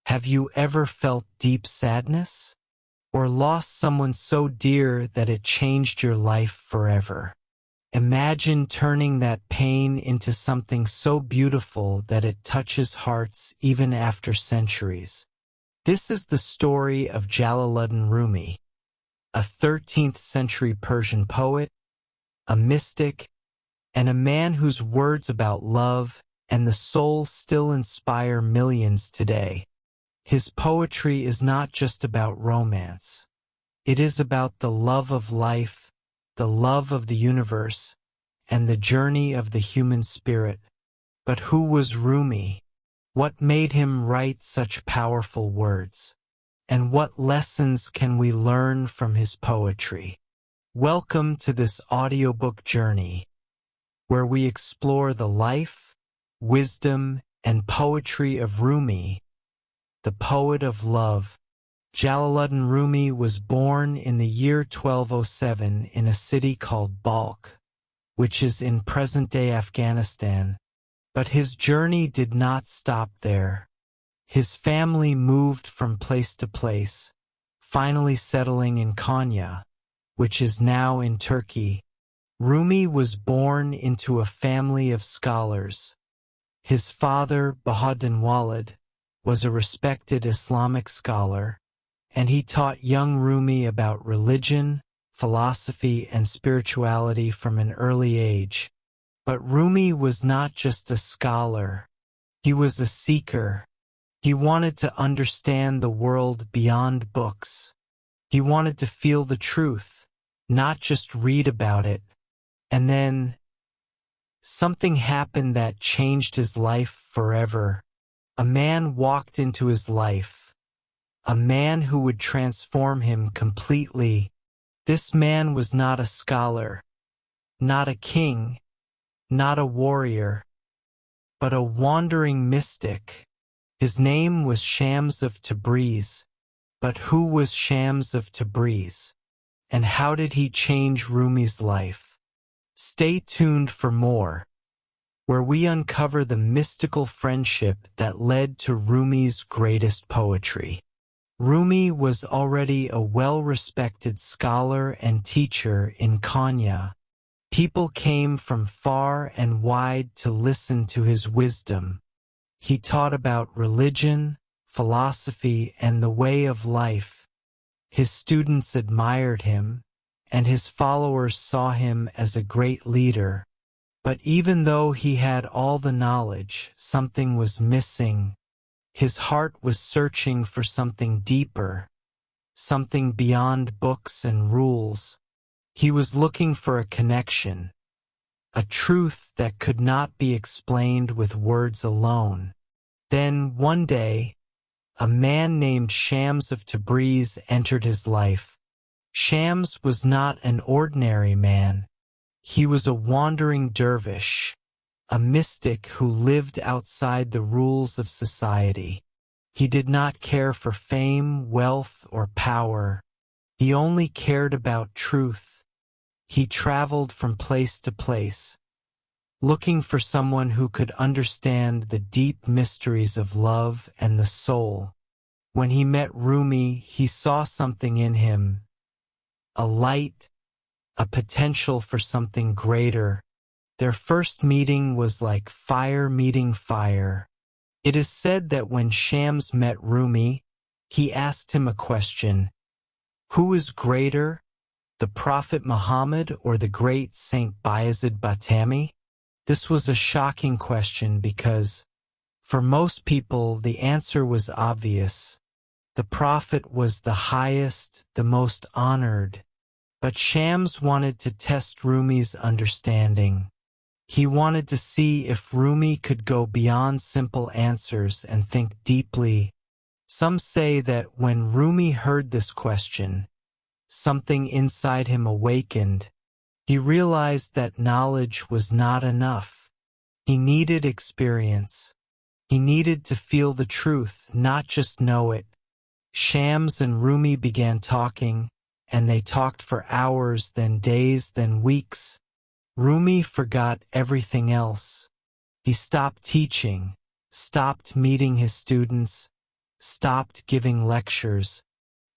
Have you ever felt deep sadness? Or lost someone so dear that it changed your life forever? Imagine turning that pain into something so beautiful that it touches hearts even after centuries. This is the story of Jalaluddin Rumi, a 13th century Persian poet, a mystic, and a man whose words about love and the soul still inspire millions today. His poetry is not just about romance. It is about the love of life, the love of the universe, and the journey of the human spirit. But who was Rumi? What made him write such powerful words? And what lessons can we learn from his poetry? Welcome to this audiobook journey, where we explore the life, wisdom, and poetry of Rumi, the poet of love. Jalaluddin Rumi was born in the year 1207 in a city called Balkh, which is in present-day Afghanistan. But his journey did not stop there. His family moved from place to place, finally settling in Konya, which is now in Turkey. Rumi was born into a family of scholars. His father, Bahaddin Walid, was a respected Islamic scholar, and he taught young Rumi about religion, philosophy, and spirituality from an early age. But Rumi was not just a scholar. He was a seeker. He wanted to understand the world beyond books. He wanted to feel the truth, not just read about it. And then something happened that changed his life forever. A man walked into his life. A man who would transform him completely. This man was not a scholar, not a king, not a warrior, but a wandering mystic. His name was Shams of Tabriz. But who was Shams of Tabriz? And how did he change Rumi's life? Stay tuned for more, where we uncover the mystical friendship that led to Rumi's greatest poetry. Rumi was already a well-respected scholar and teacher in Konya. People came from far and wide to listen to his wisdom. He taught about religion, philosophy, and the way of life. His students admired him, and his followers saw him as a great leader. But even though he had all the knowledge, something was missing. His heart was searching for something deeper, something beyond books and rules. He was looking for a connection, a truth that could not be explained with words alone. Then, one day, a man named Shams of Tabriz entered his life. Shams was not an ordinary man. He was a wandering dervish, a mystic who lived outside the rules of society. He did not care for fame, wealth, or power. He only cared about truth. He traveled from place to place, looking for someone who could understand the deep mysteries of love and the soul. When he met Rumi, he saw something in him, a light, a potential for something greater. Their first meeting was like fire meeting fire. It is said that when Shams met Rumi, he asked him a question: who is greater, the Prophet Muhammad or the great Saint Bayezid Bastami? This was a shocking question because, for most people, the answer was obvious. The Prophet was the highest, the most honored. But Shams wanted to test Rumi's understanding. He wanted to see if Rumi could go beyond simple answers and think deeply. Some say that when Rumi heard this question, something inside him awakened. He realized that knowledge was not enough. He needed experience. He needed to feel the truth, not just know it. Shams and Rumi began talking, and they talked for hours, then days, then weeks. Rumi forgot everything else. He stopped teaching, stopped meeting his students, stopped giving lectures.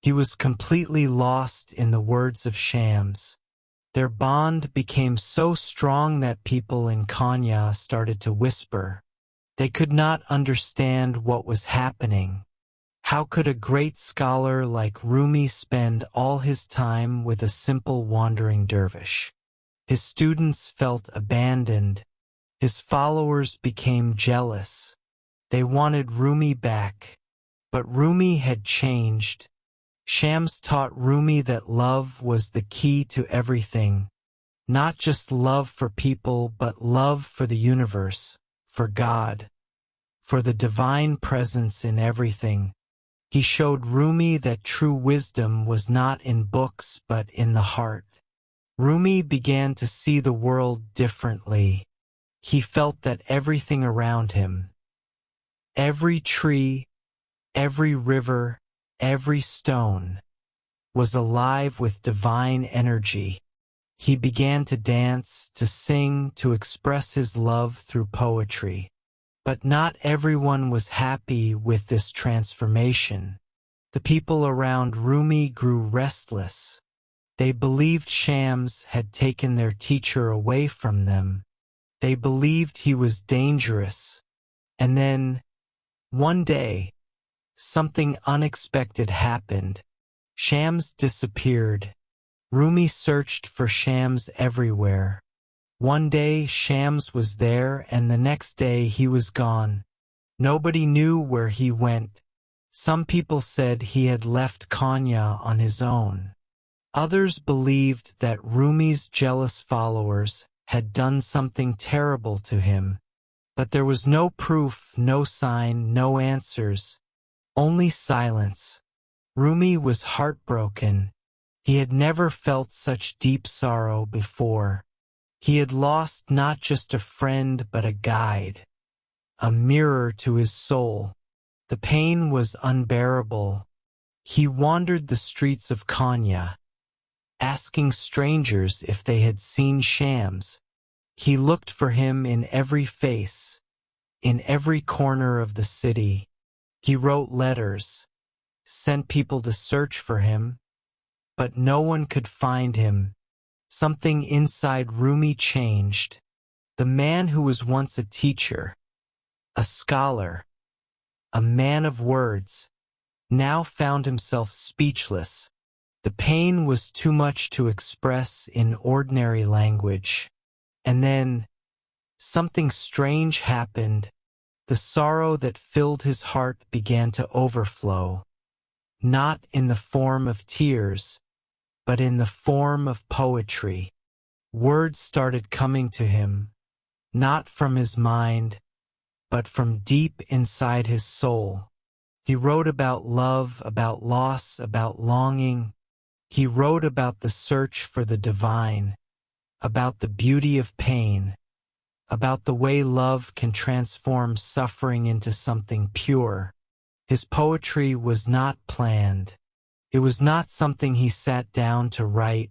He was completely lost in the words of Shams. Their bond became so strong that people in Konya started to whisper. They could not understand what was happening. How could a great scholar like Rumi spend all his time with a simple wandering dervish? His students felt abandoned. His followers became jealous. They wanted Rumi back. But Rumi had changed. Shams taught Rumi that love was the key to everything. Not just love for people, but love for the universe, for God, for the divine presence in everything. He showed Rumi that true wisdom was not in books but in the heart. Rumi began to see the world differently. He felt that everything around him, every tree, every river, every stone, was alive with divine energy. He began to dance, to sing, to express his love through poetry. But not everyone was happy with this transformation. The people around Rumi grew restless. They believed Shams had taken their teacher away from them. They believed he was dangerous. And then, one day, something unexpected happened. Shams disappeared. Rumi searched for Shams everywhere. One day Shams was there and the next day he was gone. Nobody knew where he went. Some people said he had left Konya on his own. Others believed that Rumi's jealous followers had done something terrible to him. But there was no proof, no sign, no answers. Only silence. Rumi was heartbroken. He had never felt such deep sorrow before. He had lost not just a friend but a guide, a mirror to his soul. The pain was unbearable. He wandered the streets of Konya, asking strangers if they had seen Shams. He looked for him in every face, in every corner of the city. He wrote letters, sent people to search for him, but no one could find him. Something inside Rumi changed. The man who was once a teacher, a scholar, a man of words, now found himself speechless. The pain was too much to express in ordinary language. And then, something strange happened. The sorrow that filled his heart began to overflow, not in the form of tears, but in the form of poetry. Words started coming to him, not from his mind, but from deep inside his soul. He wrote about love, about loss, about longing. He wrote about the search for the divine, about the beauty of pain, about the way love can transform suffering into something pure. His poetry was not planned. It was not something he sat down to write.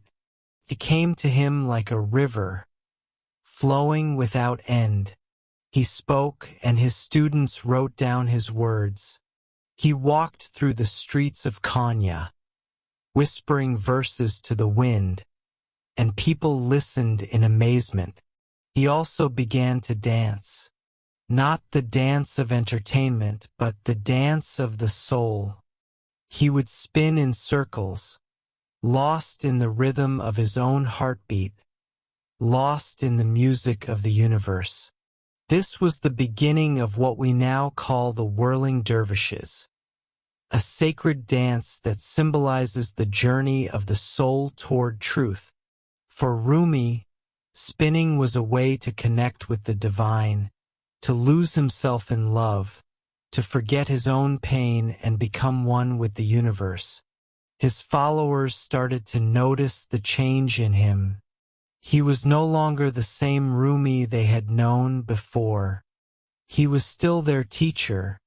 It came to him like a river, flowing without end. He spoke, and his students wrote down his words. He walked through the streets of Konya, whispering verses to the wind, and people listened in amazement. He also began to dance, not the dance of entertainment, but the dance of the soul. He would spin in circles, lost in the rhythm of his own heartbeat, lost in the music of the universe. This was the beginning of what we now call the whirling dervishes, a sacred dance that symbolizes the journey of the soul toward truth. For Rumi, spinning was a way to connect with the divine, to lose himself in love, to forget his own pain and become one with the universe. His followers started to notice the change in him. He was no longer the same Rumi they had known before. He was still their teacher,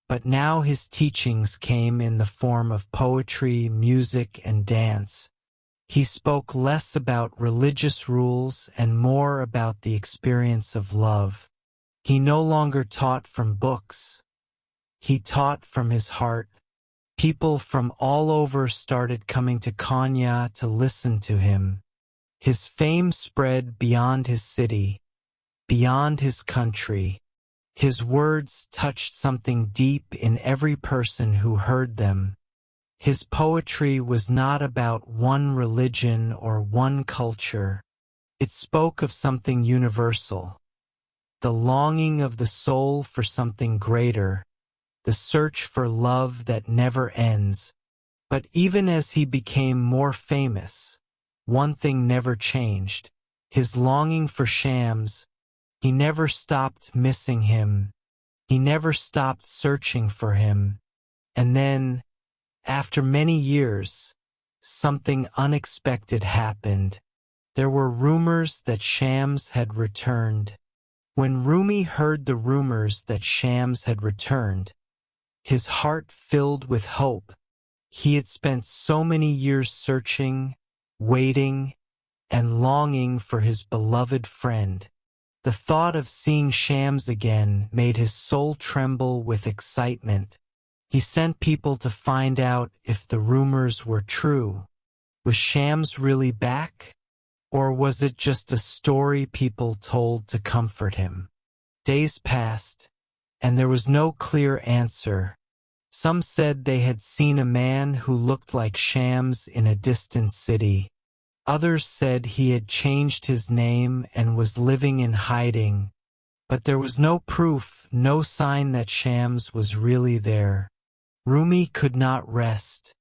but now his teachings came in the form of poetry, music, and dance. He spoke less about religious rules and more about the experience of love. He no longer taught from books. He taught from his heart. People from all over started coming to Konya to listen to him. His fame spread beyond his city, beyond his country. His words touched something deep in every person who heard them. His poetry was not about one religion or one culture. It spoke of something universal, the longing of the soul for something greater, the search for love that never ends. But even as he became more famous, one thing never changed: his longing for Shams. He never stopped missing him. He never stopped searching for him. And then, after many years, something unexpected happened. There were rumors that Shams had returned. When Rumi heard the rumors that Shams had returned, his heart filled with hope. He had spent so many years searching, waiting, and longing for his beloved friend. The thought of seeing Shams again made his soul tremble with excitement. He sent people to find out if the rumors were true. Was Shams really back? Or was it just a story people told to comfort him? Days passed, and there was no clear answer. Some said they had seen a man who looked like Shams in a distant city. Others said he had changed his name and was living in hiding. But there was no proof, no sign that Shams was really there. Rumi could not rest.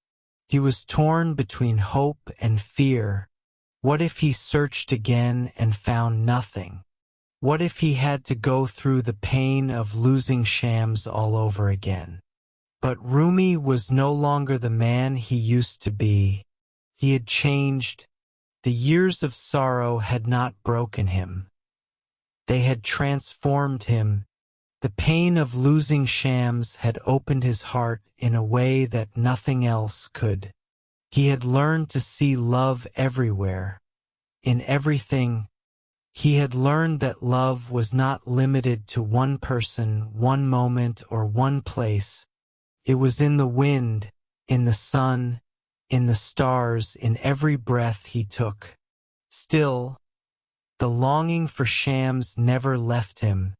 He was torn between hope and fear. What if he searched again and found nothing? What if he had to go through the pain of losing Shams all over again? But Rumi was no longer the man he used to be. He had changed. The years of sorrow had not broken him. They had transformed him. The pain of losing Shams had opened his heart in a way that nothing else could. He had learned to see love everywhere, in everything. He had learned that love was not limited to one person, one moment, or one place. It was in the wind, in the sun, in the stars, in every breath he took. Still, the longing for Shams never left him.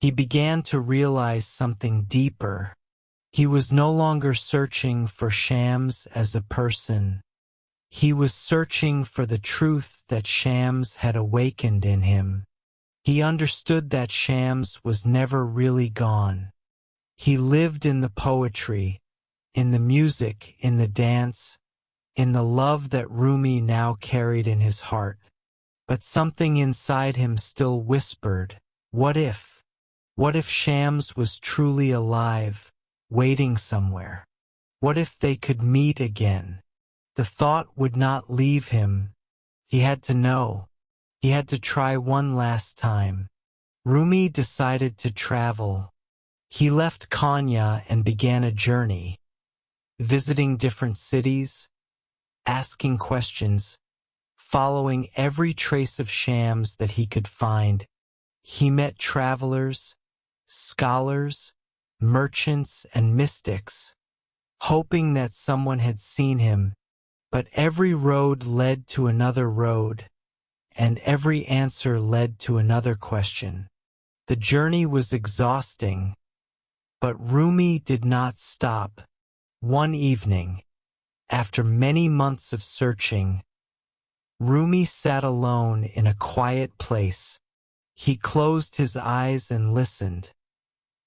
He began to realize something deeper. He was no longer searching for Shams as a person. He was searching for the truth that Shams had awakened in him. He understood that Shams was never really gone. He lived in the poetry, in the music, in the dance, in the love that Rumi now carried in his heart. But something inside him still whispered, what if? What if Shams was truly alive, waiting somewhere? What if they could meet again? The thought would not leave him. He had to know. He had to try one last time. Rumi decided to travel. He left Konya and began a journey, visiting different cities, asking questions, following every trace of Shams that he could find. He met travelers, scholars, merchants, and mystics, hoping that someone had seen him. But every road led to another road, and every answer led to another question. The journey was exhausting, but Rumi did not stop. One evening, after many months of searching, Rumi sat alone in a quiet place. He closed his eyes and listened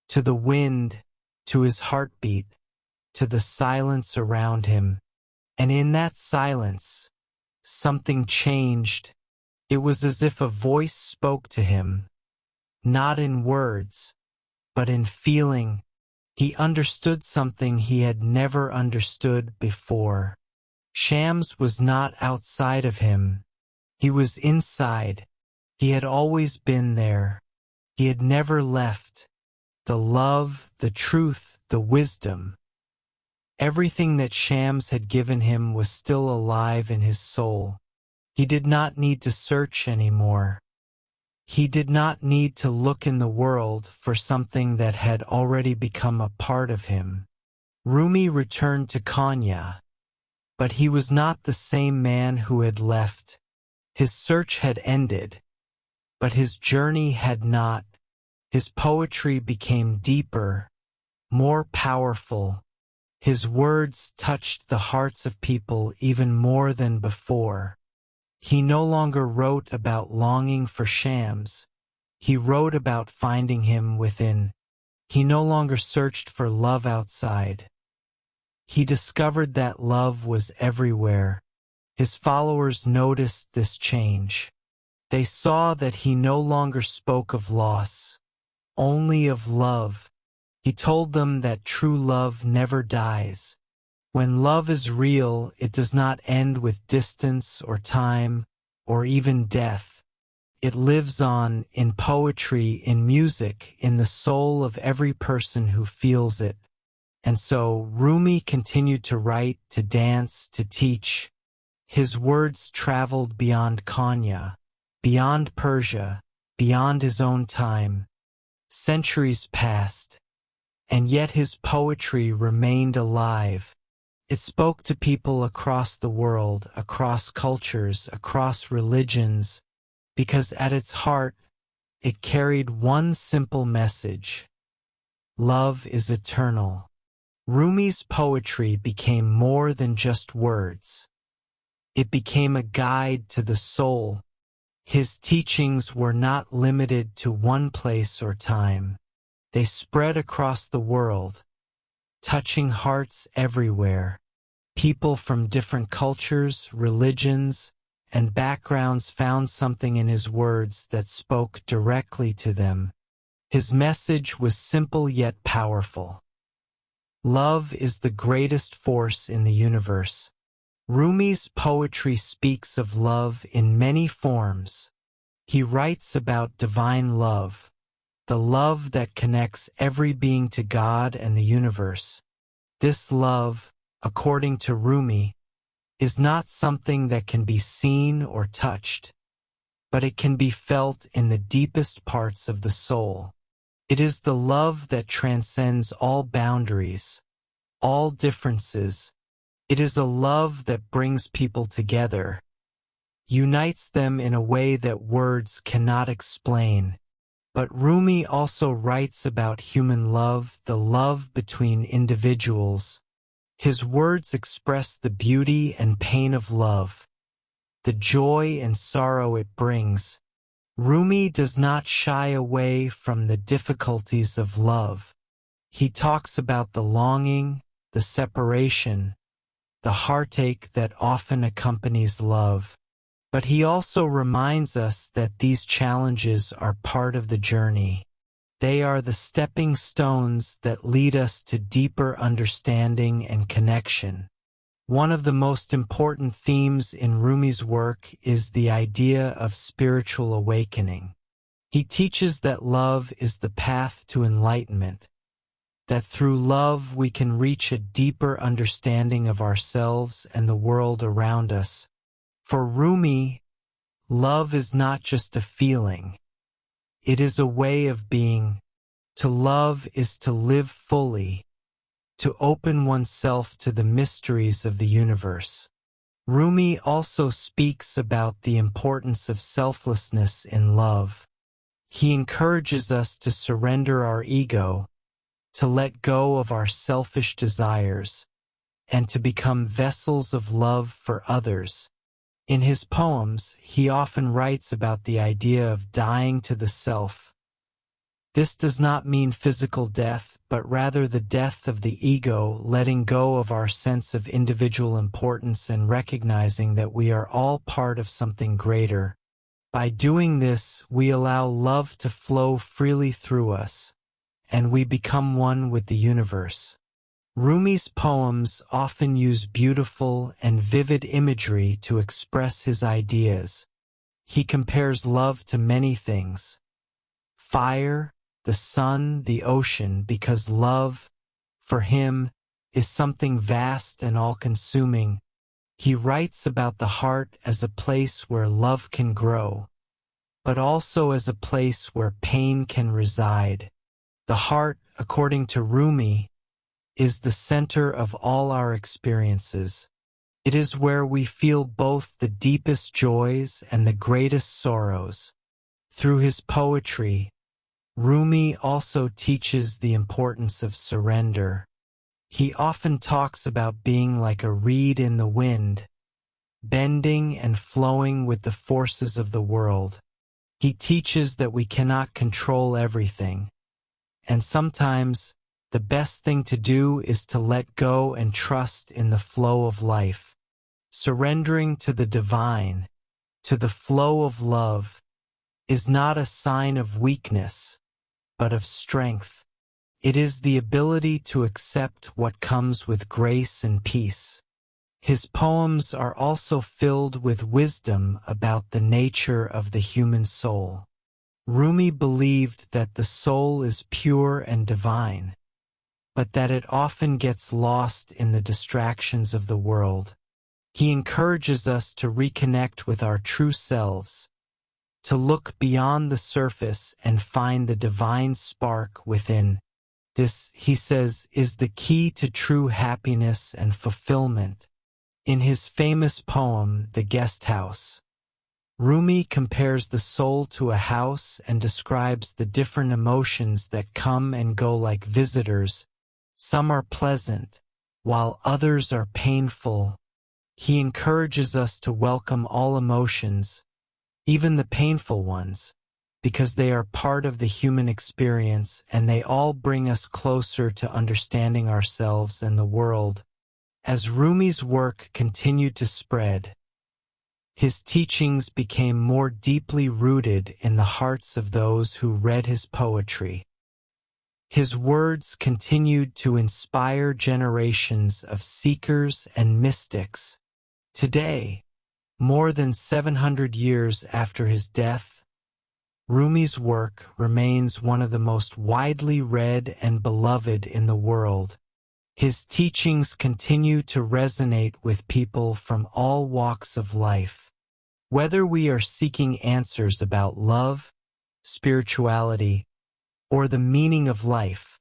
to the wind, to his heartbeat, to the silence around him. And in that silence, something changed. It was as if a voice spoke to him, not in words, but in feeling. He understood something he had never understood before. Shams was not outside of him. He was inside. He had always been there. He had never left. The love, the truth, the wisdom. Everything that Shams had given him was still alive in his soul. He did not need to search anymore. He did not need to look in the world for something that had already become a part of him. Rumi returned to Konya, but he was not the same man who had left. His search had ended, but his journey had not. His poetry became deeper, more powerful. His words touched the hearts of people even more than before. He no longer wrote about longing for shams. He wrote about finding him within. He no longer searched for love outside. He discovered that love was everywhere. His followers noticed this change. They saw that he no longer spoke of loss, only of love. He told them that true love never dies. When love is real, it does not end with distance or time or even death. It lives on in poetry, in music, in the soul of every person who feels it. And so Rumi continued to write, to dance, to teach. His words traveled beyond Konya, beyond Persia, beyond his own time. Centuries passed, and yet his poetry remained alive. It spoke to people across the world, across cultures, across religions, because at its heart, it carried one simple message: love is eternal. Rumi's poetry became more than just words. It became a guide to the soul. His teachings were not limited to one place or time. They spread across the world, touching hearts everywhere. People from different cultures, religions, and backgrounds found something in his words that spoke directly to them. His message was simple yet powerful. Love is the greatest force in the universe. Rumi's poetry speaks of love in many forms. He writes about divine love, the love that connects every being to God and the universe. This love, according to Rumi, is not something that can be seen or touched, but it can be felt in the deepest parts of the soul. It is the love that transcends all boundaries, all differences. It is a love that brings people together, unites them in a way that words cannot explain. But Rumi also writes about human love, the love between individuals. His words express the beauty and pain of love, the joy and sorrow it brings. Rumi does not shy away from the difficulties of love. He talks about the longing, the separation, the heartache that often accompanies love. But he also reminds us that these challenges are part of the journey. They are the stepping stones that lead us to deeper understanding and connection. One of the most important themes in Rumi's work is the idea of spiritual awakening. He teaches that love is the path to enlightenment, that through love we can reach a deeper understanding of ourselves and the world around us. For Rumi, love is not just a feeling. It is a way of being. To love is to live fully, to open oneself to the mysteries of the universe. Rumi also speaks about the importance of selflessness in love. He encourages us to surrender our ego, to let go of our selfish desires, and to become vessels of love for others. In his poems, he often writes about the idea of dying to the self. This does not mean physical death, but rather the death of the ego, letting go of our sense of individual importance and recognizing that we are all part of something greater. By doing this, we allow love to flow freely through us, and we become one with the universe. Rumi's poems often use beautiful and vivid imagery to express his ideas. He compares love to many things: fire, the sun, the ocean, because love, for him, is something vast and all-consuming. He writes about the heart as a place where love can grow. but also as a place where pain can reside. The heart, according to Rumi, is the center of all our experiences. It is where we feel both the deepest joys and the greatest sorrows. Through his poetry, Rumi also teaches the importance of surrender. He often talks about being like a reed in the wind, bending and flowing with the forces of the world. He teaches that we cannot control everything, and sometimes the best thing to do is to let go and trust in the flow of life. Surrendering to the divine, to the flow of love, is not a sign of weakness, but of strength. It is the ability to accept what comes with grace and peace. His poems are also filled with wisdom about the nature of the human soul. Rumi believed that the soul is pure and divine, but that it often gets lost in the distractions of the world. He encourages us to reconnect with our true selves, to look beyond the surface and find the divine spark within. This, he says, is the key to true happiness and fulfillment. In his famous poem, The Guest House, Rumi compares the soul to a house and describes the different emotions that come and go like visitors. Some are pleasant, while others are painful. He encourages us to welcome all emotions, even the painful ones, because they are part of the human experience and they all bring us closer to understanding ourselves and the world. As Rumi's work continued to spread, his teachings became more deeply rooted in the hearts of those who read his poetry. His words continued to inspire generations of seekers and mystics. Today, more than 700 years after his death, Rumi's work remains one of the most widely read and beloved in the world. His teachings continue to resonate with people from all walks of life. Whether we are seeking answers about love, spirituality, or the meaning of life,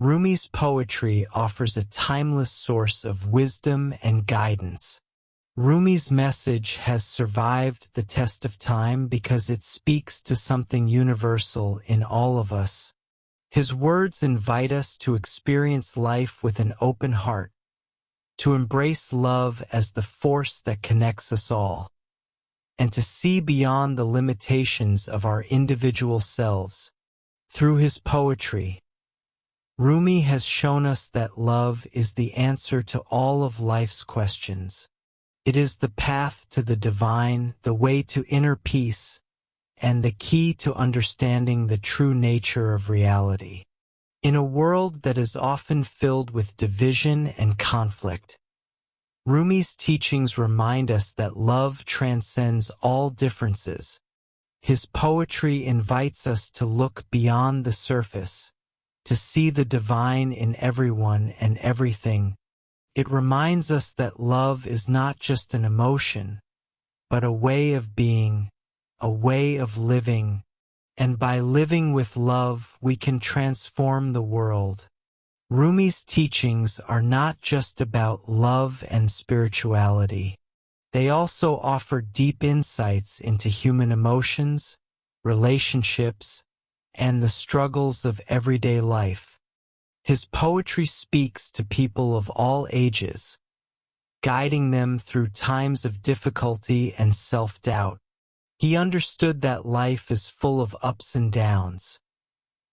Rumi's poetry offers a timeless source of wisdom and guidance. Rumi's message has survived the test of time because it speaks to something universal in all of us. His words invite us to experience life with an open heart, to embrace love as the force that connects us all, and to see beyond the limitations of our individual selves. Through his poetry, Rumi has shown us that love is the answer to all of life's questions. It is the path to the divine, the way to inner peace, and the key to understanding the true nature of reality. In a world that is often filled with division and conflict, Rumi's teachings remind us that love transcends all differences. His poetry invites us to look beyond the surface, to see the divine in everyone and everything. It reminds us that love is not just an emotion, but a way of being, a way of living, and by living with love we can transform the world. Rumi's teachings are not just about love and spirituality. They also offer deep insights into human emotions, relationships, and the struggles of everyday life. His poetry speaks to people of all ages, guiding them through times of difficulty and self-doubt. He understood that life is full of ups and downs,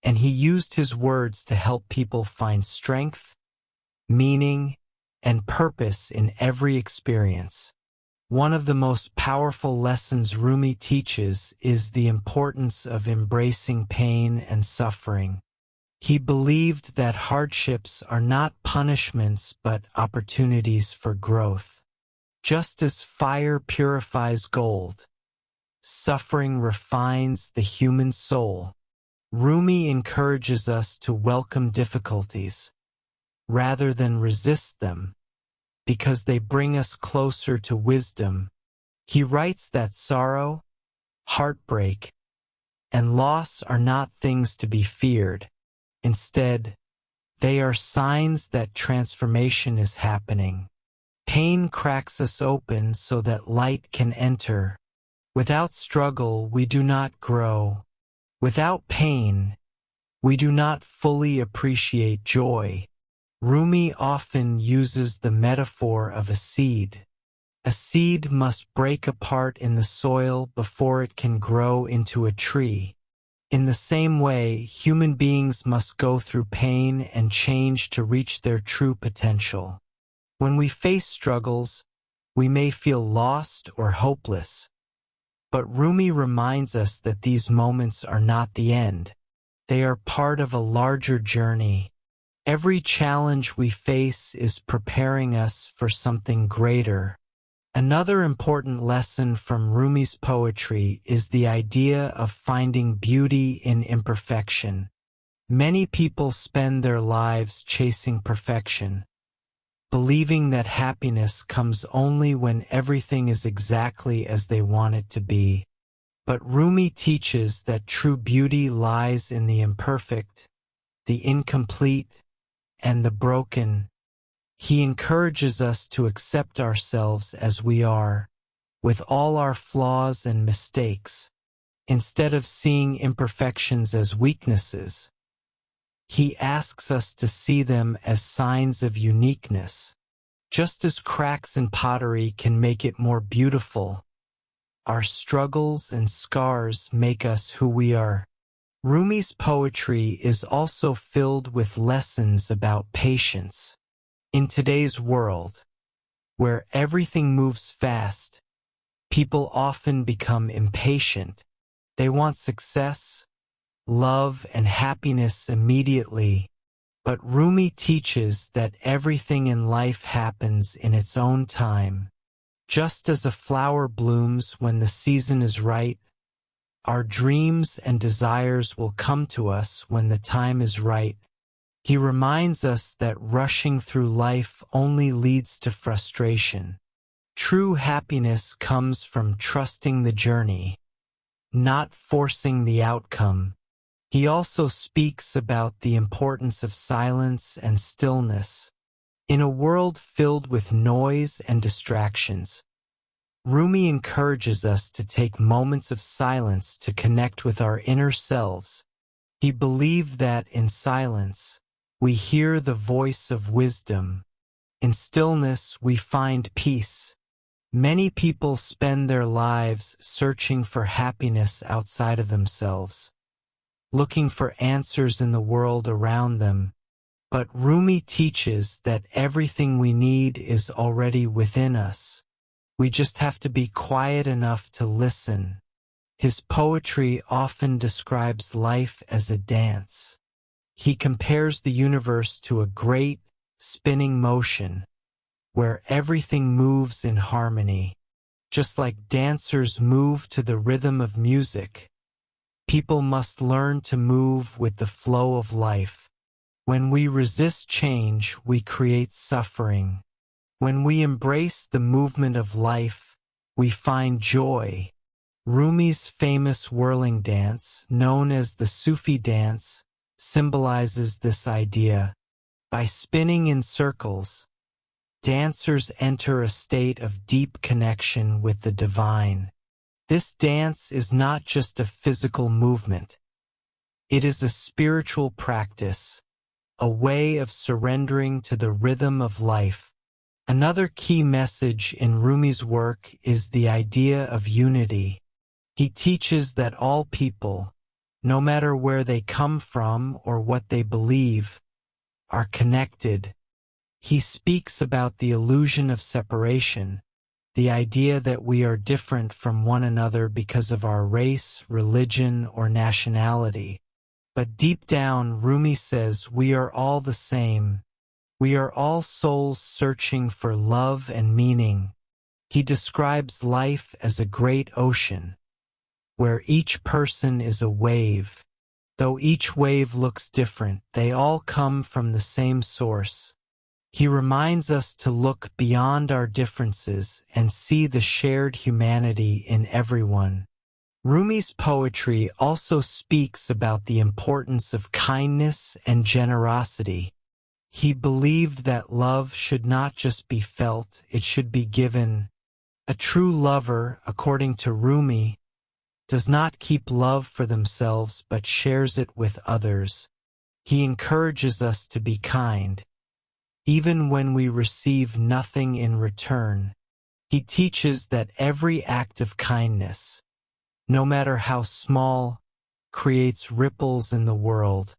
and he used his words to help people find strength, meaning, and purpose in every experience. One of the most powerful lessons Rumi teaches is the importance of embracing pain and suffering. He believed that hardships are not punishments but opportunities for growth. Just as fire purifies gold, suffering refines the human soul. Rumi encourages us to welcome difficulties, rather than resist them, because they bring us closer to wisdom. He writes that sorrow, heartbreak, and loss are not things to be feared. Instead, they are signs that transformation is happening. Pain cracks us open so that light can enter. Without struggle, we do not grow. Without pain, we do not fully appreciate joy. Rumi often uses the metaphor of a seed. A seed must break apart in the soil before it can grow into a tree. In the same way, human beings must go through pain and change to reach their true potential. When we face struggles, we may feel lost or hopeless. But Rumi reminds us that these moments are not the end. They are part of a larger journey. Every challenge we face is preparing us for something greater. Another important lesson from Rumi's poetry is the idea of finding beauty in imperfection. Many people spend their lives chasing perfection, believing that happiness comes only when everything is exactly as they want it to be. But Rumi teaches that true beauty lies in the imperfect, the incomplete, and the broken. He encourages us to accept ourselves as we are, with all our flaws and mistakes, instead of seeing imperfections as weaknesses. He asks us to see them as signs of uniqueness. Just as cracks in pottery can make it more beautiful, our struggles and scars make us who we are. Rumi's poetry is also filled with lessons about patience. In today's world, where everything moves fast, people often become impatient. They want success, love, and happiness immediately. But Rumi teaches that everything in life happens in its own time. Just as a flower blooms when the season is right, our dreams and desires will come to us when the time is right. He reminds us that rushing through life only leads to frustration. True happiness comes from trusting the journey, not forcing the outcome. He also speaks about the importance of silence and stillness. In a world filled with noise and distractions, Rumi encourages us to take moments of silence to connect with our inner selves. He believed that in silence, we hear the voice of wisdom. In stillness, we find peace. Many people spend their lives searching for happiness outside of themselves, looking for answers in the world around them. But Rumi teaches that everything we need is already within us. We just have to be quiet enough to listen. His poetry often describes life as a dance. He compares the universe to a great, spinning motion, where everything moves in harmony. Just like dancers move to the rhythm of music, people must learn to move with the flow of life. When we resist change, we create suffering. When we embrace the movement of life, we find joy. Rumi's famous whirling dance, known as the Sufi dance, symbolizes this idea. By spinning in circles, dancers enter a state of deep connection with the divine. This dance is not just a physical movement. It is a spiritual practice, a way of surrendering to the rhythm of life. Another key message in Rumi's work is the idea of unity. He teaches that all people, no matter where they come from or what they believe, are connected. He speaks about the illusion of separation, the idea that we are different from one another because of our race, religion, or nationality. But deep down, Rumi says we are all the same. We are all souls searching for love and meaning. He describes life as a great ocean, where each person is a wave. Though each wave looks different, they all come from the same source. He reminds us to look beyond our differences and see the shared humanity in everyone. Rumi's poetry also speaks about the importance of kindness and generosity. He believed that love should not just be felt, it should be given. A true lover, according to Rumi, does not keep love for themselves but shares it with others. He encourages us to be kind, even when we receive nothing in return. He teaches that every act of kindness, no matter how small, creates ripples in the world.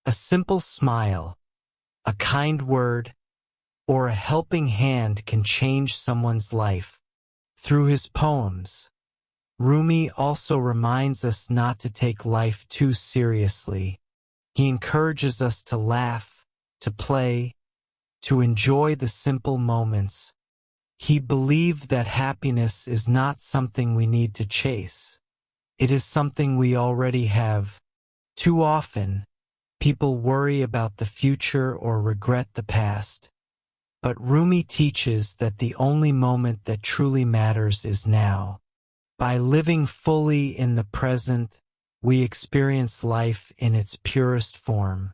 A simple smile, a kind word, or a helping hand can change someone's life. Through his poems, Rumi also reminds us not to take life too seriously. He encourages us to laugh, to play, to enjoy the simple moments. He believed that happiness is not something we need to chase. It is something we already have. Too often, people worry about the future or regret the past. But Rumi teaches that the only moment that truly matters is now. By living fully in the present, we experience life in its purest form.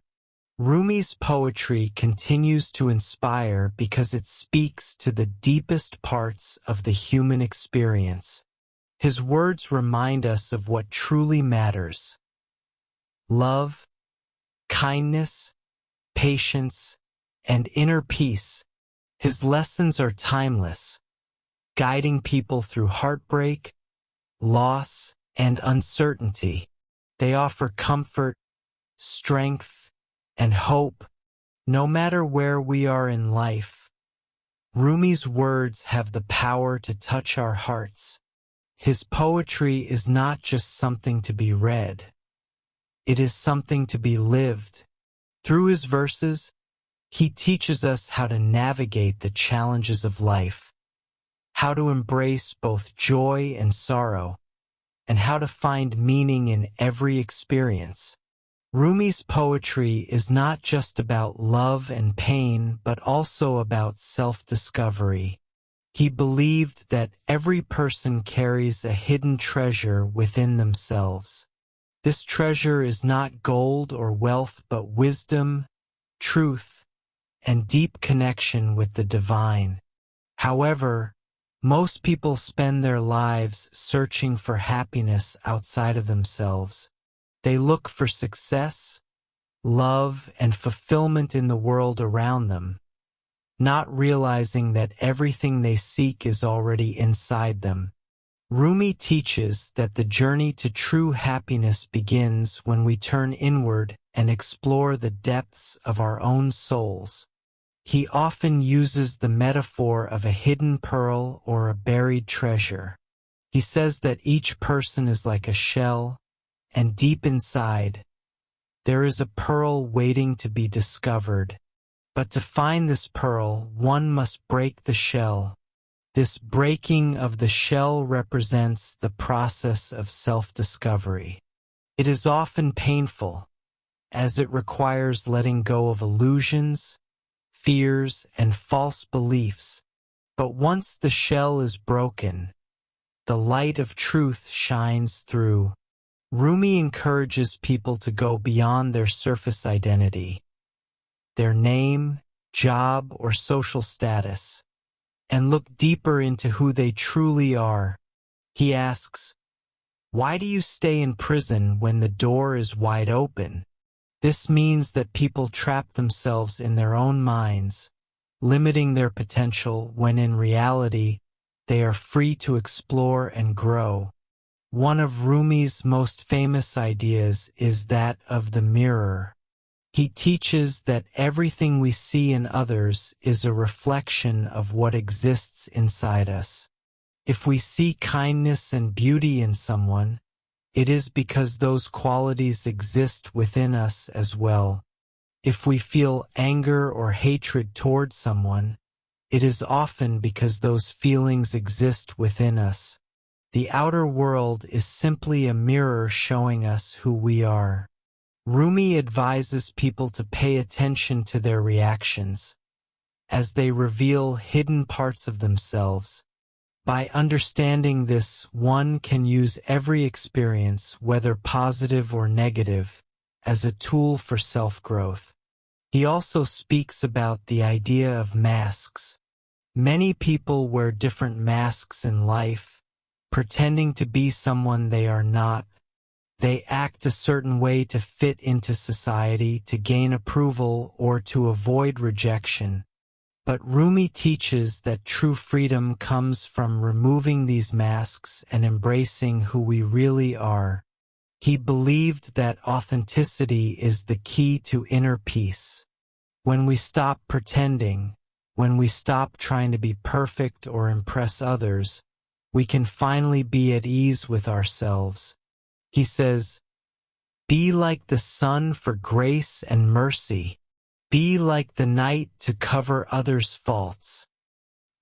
Rumi's poetry continues to inspire because it speaks to the deepest parts of the human experience. His words remind us of what truly matters: love, kindness, patience, and inner peace. His lessons are timeless, guiding people through heartbreak, loss, and uncertainty. They offer comfort, strength, and hope, no matter where we are in life. Rumi's words have the power to touch our hearts. His poetry is not just something to be read. It is something to be lived. Through his verses, he teaches us how to navigate the challenges of life, how to embrace both joy and sorrow, and how to find meaning in every experience. Rumi's poetry is not just about love and pain, but also about self-discovery. He believed that every person carries a hidden treasure within themselves. This treasure is not gold or wealth, but wisdom, truth, and deep connection with the divine. However, most people spend their lives searching for happiness outside of themselves. They look for success, love, and fulfillment in the world around them, not realizing that everything they seek is already inside them. Rumi teaches that the journey to true happiness begins when we turn inward and explore the depths of our own souls. He often uses the metaphor of a hidden pearl or a buried treasure. He says that each person is like a shell, and deep inside, there is a pearl waiting to be discovered. But to find this pearl, one must break the shell. This breaking of the shell represents the process of self-discovery. It is often painful, as it requires letting go of illusions, fears, and false beliefs. But once the shell is broken, the light of truth shines through. Rumi encourages people to go beyond their surface identity, their name, job, or social status, and look deeper into who they truly are. He asks, "Why do you stay in prison when the door is wide open?" This means that people trap themselves in their own minds, limiting their potential when in reality, they are free to explore and grow. One of Rumi's most famous ideas is that of the mirror. He teaches that everything we see in others is a reflection of what exists inside us. If we see kindness and beauty in someone, it is because those qualities exist within us as well. If we feel anger or hatred toward someone, it is often because those feelings exist within us. The outer world is simply a mirror showing us who we are. Rumi advises people to pay attention to their reactions, as they reveal hidden parts of themselves. By understanding this, one can use every experience, whether positive or negative, as a tool for self-growth. He also speaks about the idea of masks. Many people wear different masks in life, pretending to be someone they are not. They act a certain way to fit into society, to gain approval, or to avoid rejection. But Rumi teaches that true freedom comes from removing these masks and embracing who we really are. He believed that authenticity is the key to inner peace. When we stop pretending, when we stop trying to be perfect or impress others, we can finally be at ease with ourselves. He says, "Be like the sun for grace and mercy. Be like the night to cover others' faults."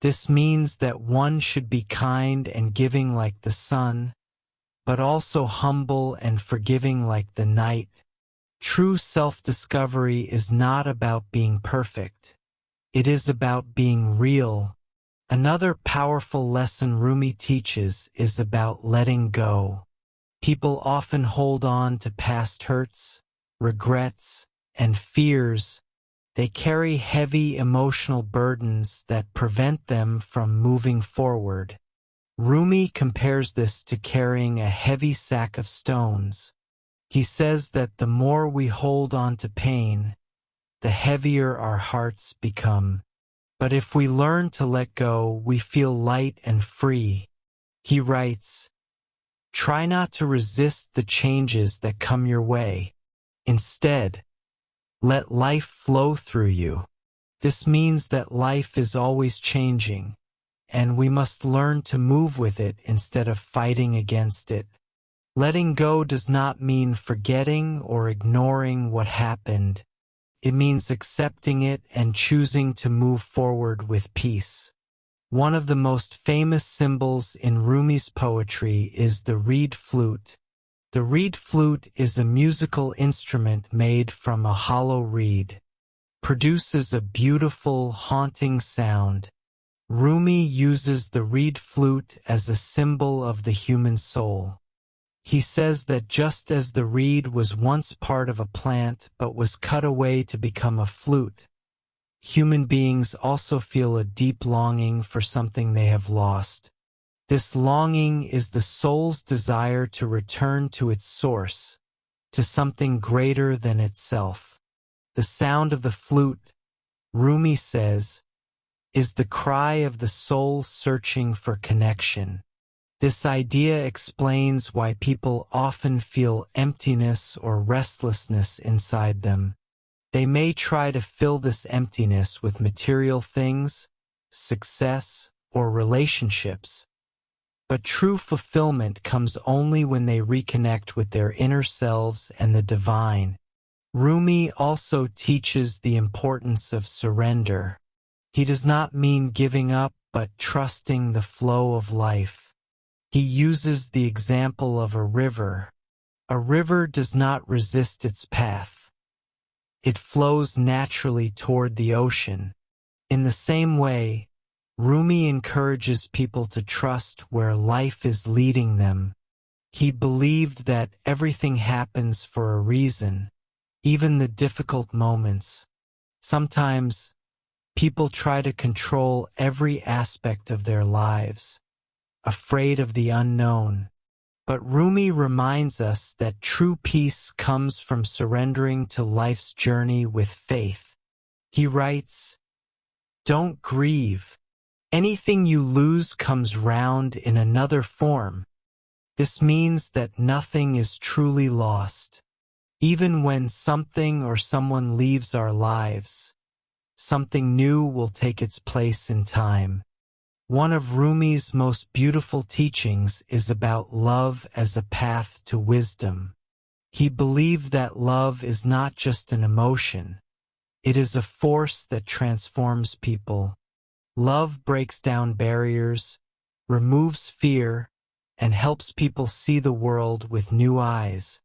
This means that one should be kind and giving like the sun, but also humble and forgiving like the night. True self-discovery is not about being perfect. It is about being real. Another powerful lesson Rumi teaches is about letting go. People often hold on to past hurts, regrets, and fears. They carry heavy emotional burdens that prevent them from moving forward. Rumi compares this to carrying a heavy sack of stones. He says that the more we hold on to pain, the heavier our hearts become. But if we learn to let go, we feel light and free. He writes, "Try not to resist the changes that come your way. Instead, let life flow through you." This means that life is always changing, and we must learn to move with it instead of fighting against it. Letting go does not mean forgetting or ignoring what happened. It means accepting it and choosing to move forward with peace. One of the most famous symbols in Rumi's poetry is the reed flute. The reed flute is a musical instrument made from a hollow reed. Produces a beautiful, haunting sound. Rumi uses the reed flute as a symbol of the human soul. He says that just as the reed was once part of a plant but was cut away to become a flute, human beings also feel a deep longing for something they have lost. This longing is the soul's desire to return to its source, to something greater than itself. The sound of the flute, Rumi says, is the cry of the soul searching for connection. This idea explains why people often feel emptiness or restlessness inside them. They may try to fill this emptiness with material things, success, or relationships. But true fulfillment comes only when they reconnect with their inner selves and the divine. Rumi also teaches the importance of surrender. He does not mean giving up, but trusting the flow of life. He uses the example of a river. A river does not resist its path. It flows naturally toward the ocean. In the same way, Rumi encourages people to trust where life is leading them. He believed that everything happens for a reason, even the difficult moments. Sometimes, people try to control every aspect of their lives, afraid of the unknown. But Rumi reminds us that true peace comes from surrendering to life's journey with faith. He writes, "Don't grieve. Anything you lose comes round in another form." This means that nothing is truly lost. Even when something or someone leaves our lives, something new will take its place in time. One of Rumi's most beautiful teachings is about love as a path to wisdom. He believed that love is not just an emotion. It is a force that transforms people. Love breaks down barriers, removes fear, and helps people see the world with new eyes.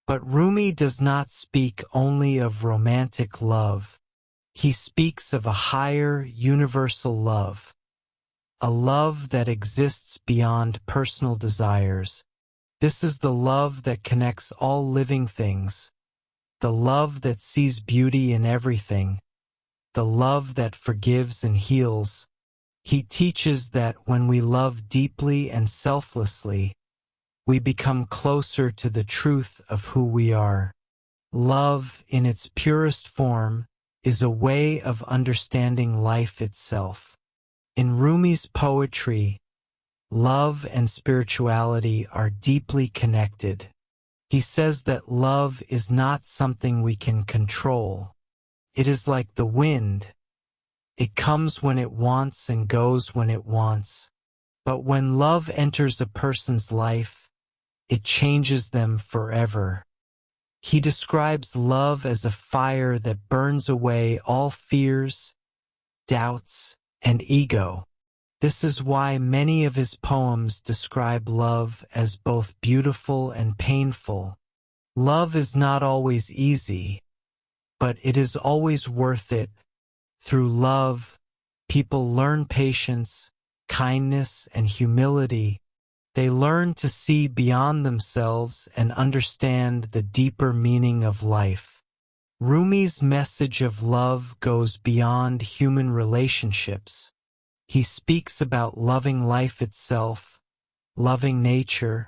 But Rumi does not speak only of romantic love. He speaks of a higher, universal love. a love that exists beyond personal desires. This is the love that connects all living things, the love that sees beauty in everything, the love that forgives and heals. He teaches that when we love deeply and selflessly, we become closer to the truth of who we are. Love, in its purest form, is a way of understanding life itself. In Rumi's poetry, love and spirituality are deeply connected. He says that love is not something we can control. It is like the wind. It comes when it wants and goes when it wants. But when love enters a person's life, it changes them forever. He describes love as a fire that burns away all fears, doubts, and ego. This is why many of his poems describe love as both beautiful and painful. Love is not always easy, but it is always worth it. Through love, people learn patience, kindness, and humility. They learn to see beyond themselves and understand the deeper meaning of life. Rumi's message of love goes beyond human relationships. He speaks about loving life itself, loving nature,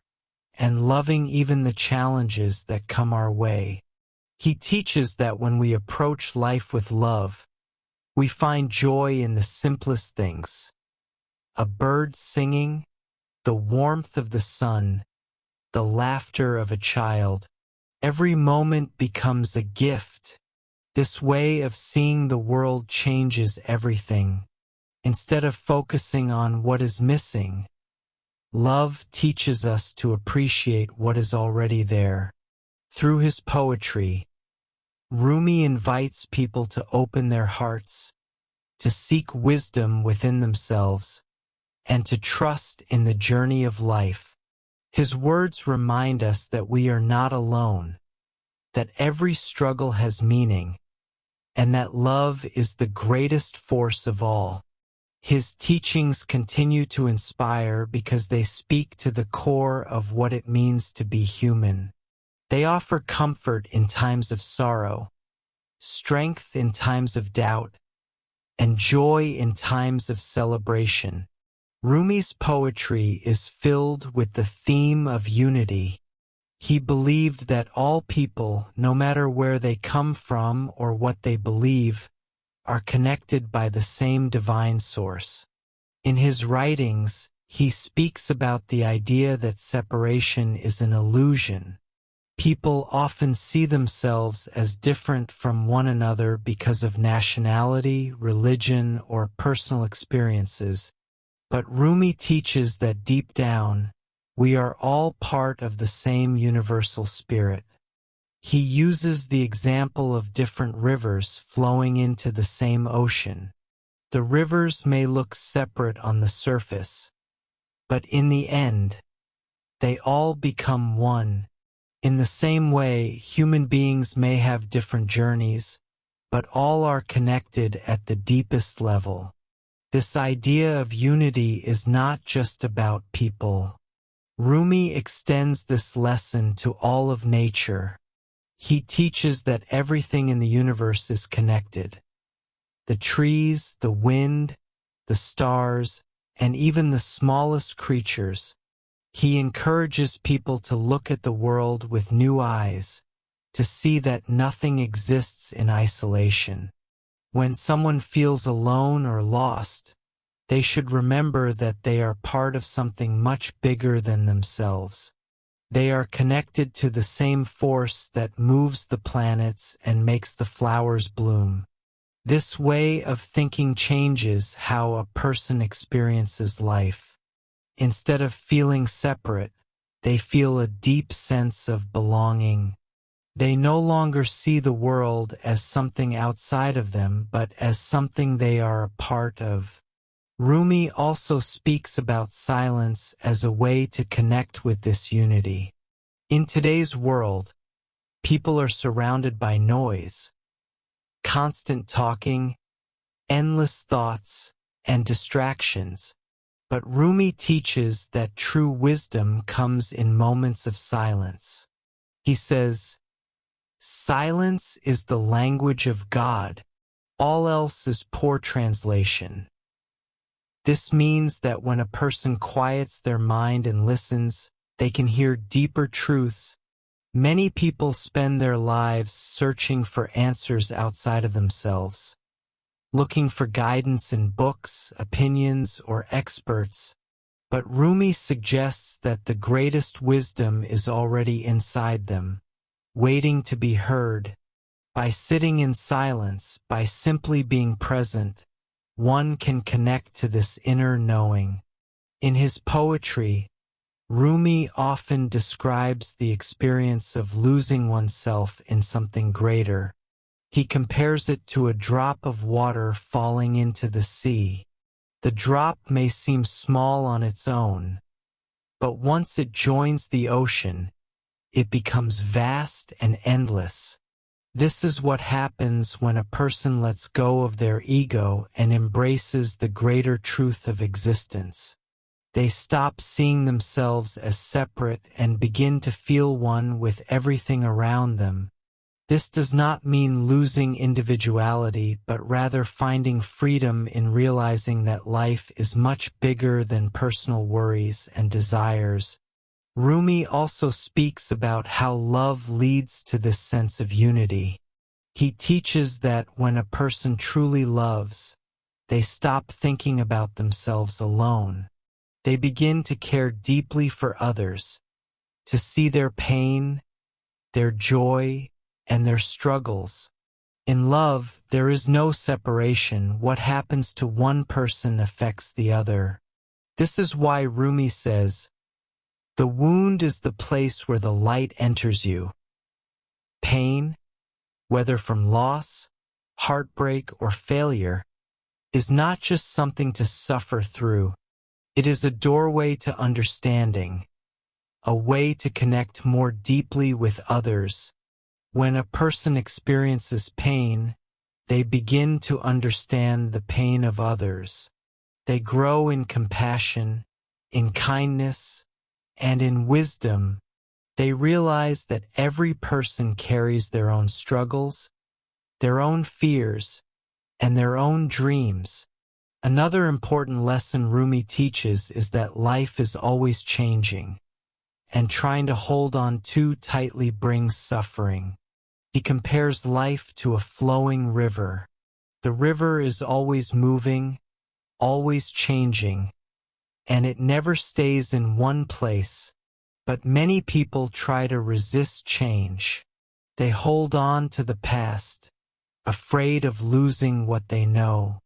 and loving even the challenges that come our way. He teaches that when we approach life with love, we find joy in the simplest things. A bird singing, the warmth of the sun, the laughter of a child. Every moment becomes a gift. This way of seeing the world changes everything. Instead of focusing on what is missing, love teaches us to appreciate what is already there. Through his poetry, Rumi invites people to open their hearts, to seek wisdom within themselves, and to trust in the journey of life. His words remind us that we are not alone, that every struggle has meaning, and that love is the greatest force of all. His teachings continue to inspire because they speak to the core of what it means to be human. They offer comfort in times of sorrow, strength in times of doubt, and joy in times of celebration. Rumi's poetry is filled with the theme of unity. He believed that all people, no matter where they come from or what they believe, are connected by the same divine source. In his writings, he speaks about the idea that separation is an illusion. People often see themselves as different from one another because of nationality, religion, or personal experiences. But Rumi teaches that deep down, we are all part of the same universal spirit. He uses the example of different rivers flowing into the same ocean. The rivers may look separate on the surface, but in the end, they all become one. In the same way, human beings may have different journeys, but all are connected at the deepest level. This idea of unity is not just about people. Rumi extends this lesson to all of nature. He teaches that everything in the universe is connected. The trees, the wind, the stars, and even the smallest creatures. He encourages people to look at the world with new eyes, to see that nothing exists in isolation. When someone feels alone or lost, they should remember that they are part of something much bigger than themselves. They are connected to the same force that moves the planets and makes the flowers bloom. This way of thinking changes how a person experiences life. Instead of feeling separate, they feel a deep sense of belonging. They no longer see the world as something outside of them, but as something they are a part of. Rumi also speaks about silence as a way to connect with this unity. In today's world, people are surrounded by noise, constant talking, endless thoughts, and distractions. But Rumi teaches that true wisdom comes in moments of silence. He says, "Silence is the language of God. All else is poor translation." This means that when a person quiets their mind and listens, they can hear deeper truths. Many people spend their lives searching for answers outside of themselves, looking for guidance in books, opinions, or experts. But Rumi suggests that the greatest wisdom is already inside them, waiting to be heard. By sitting in silence, by simply being present, one can connect to this inner knowing. In his poetry, Rumi often describes the experience of losing oneself in something greater. He compares it to a drop of water falling into the sea. The drop may seem small on its own, but once it joins the ocean, it becomes vast and endless. This is what happens when a person lets go of their ego and embraces the greater truth of existence. They stop seeing themselves as separate and begin to feel one with everything around them. This does not mean losing individuality, but rather finding freedom in realizing that life is much bigger than personal worries and desires. Rumi also speaks about how love leads to this sense of unity. He teaches that when a person truly loves, they stop thinking about themselves alone. They begin to care deeply for others, to see their pain, their joy, and their struggles. In love, there is no separation. What happens to one person affects the other. This is why Rumi says, "The wound is the place where the light enters you." Pain, whether from loss, heartbreak, or failure, is not just something to suffer through. It is a doorway to understanding, a way to connect more deeply with others. When a person experiences pain, they begin to understand the pain of others. They grow in compassion, in kindness, and in wisdom. They realize that every person carries their own struggles, their own fears, and their own dreams. Another important lesson Rumi teaches is that life is always changing, and trying to hold on too tightly brings suffering. He compares life to a flowing river. The river is always moving, always changing, and it never stays in one place. But many people try to resist change. They hold on to the past, afraid of losing what they know.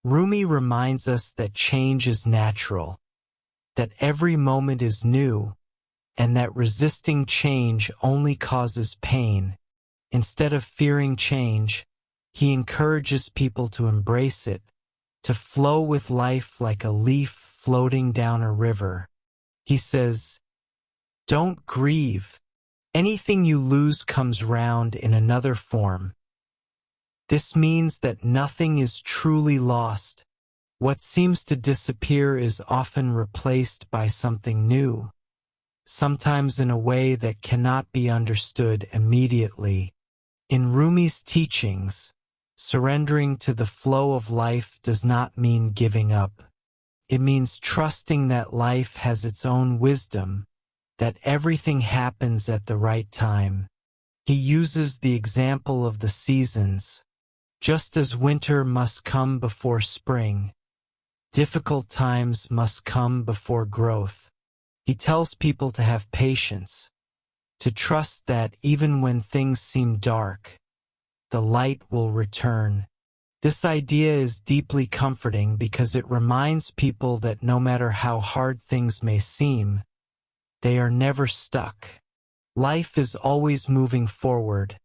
Rumi reminds us that change is natural, that every moment is new, and that resisting change only causes pain. Instead of fearing change, he encourages people to embrace it, to flow with life like a leaf floating down a river. He says, "Don't grieve. Anything you lose comes round in another form." This means that nothing is truly lost. What seems to disappear is often replaced by something new, sometimes in a way that cannot be understood immediately. In Rumi's teachings, surrendering to the flow of life does not mean giving up. It means trusting that life has its own wisdom, that everything happens at the right time. He uses the example of the seasons. Just as winter must come before spring, difficult times must come before growth. He tells people to have patience, to trust that even when things seem dark, the light will return. This idea is deeply comforting because it reminds people that no matter how hard things may seem, they are never stuck. Life is always moving forward,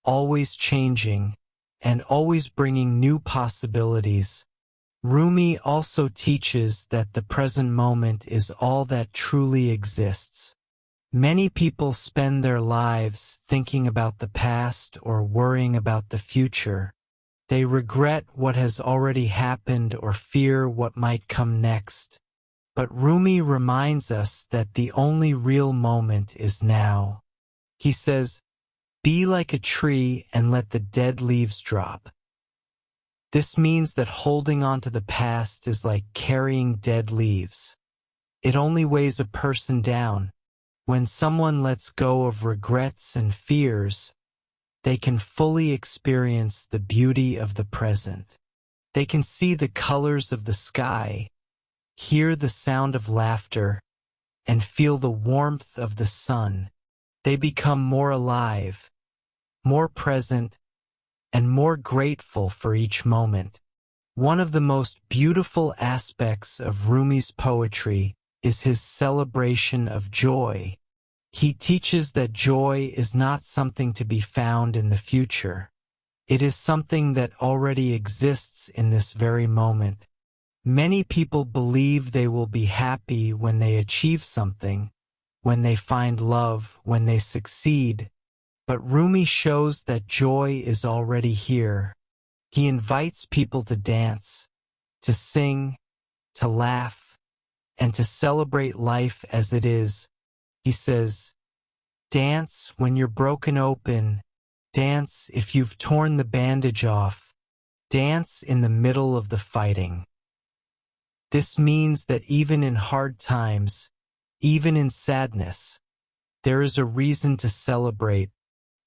always changing, and always bringing new possibilities. Rumi also teaches that the present moment is all that truly exists. Many people spend their lives thinking about the past or worrying about the future. They regret what has already happened or fear what might come next. But Rumi reminds us that the only real moment is now. He says, "Be like a tree and let the dead leaves drop." This means that holding on to the past is like carrying dead leaves. It only weighs a person down. When someone lets go of regrets and fears, they can fully experience the beauty of the present. They can see the colors of the sky, hear the sound of laughter, and feel the warmth of the sun. They become more alive, more present, and more grateful for each moment. One of the most beautiful aspects of Rumi's poetry is his celebration of joy. He teaches that joy is not something to be found in the future. It is something that already exists in this very moment. Many people believe they will be happy when they achieve something, when they find love, when they succeed. But Rumi shows that joy is already here. He invites people to dance, to sing, to laugh, and to celebrate life as it is. He says, "Dance when you're broken open. Dance if you've torn the bandage off. Dance in the middle of the fighting." This means that even in hard times, even in sadness, there is a reason to celebrate.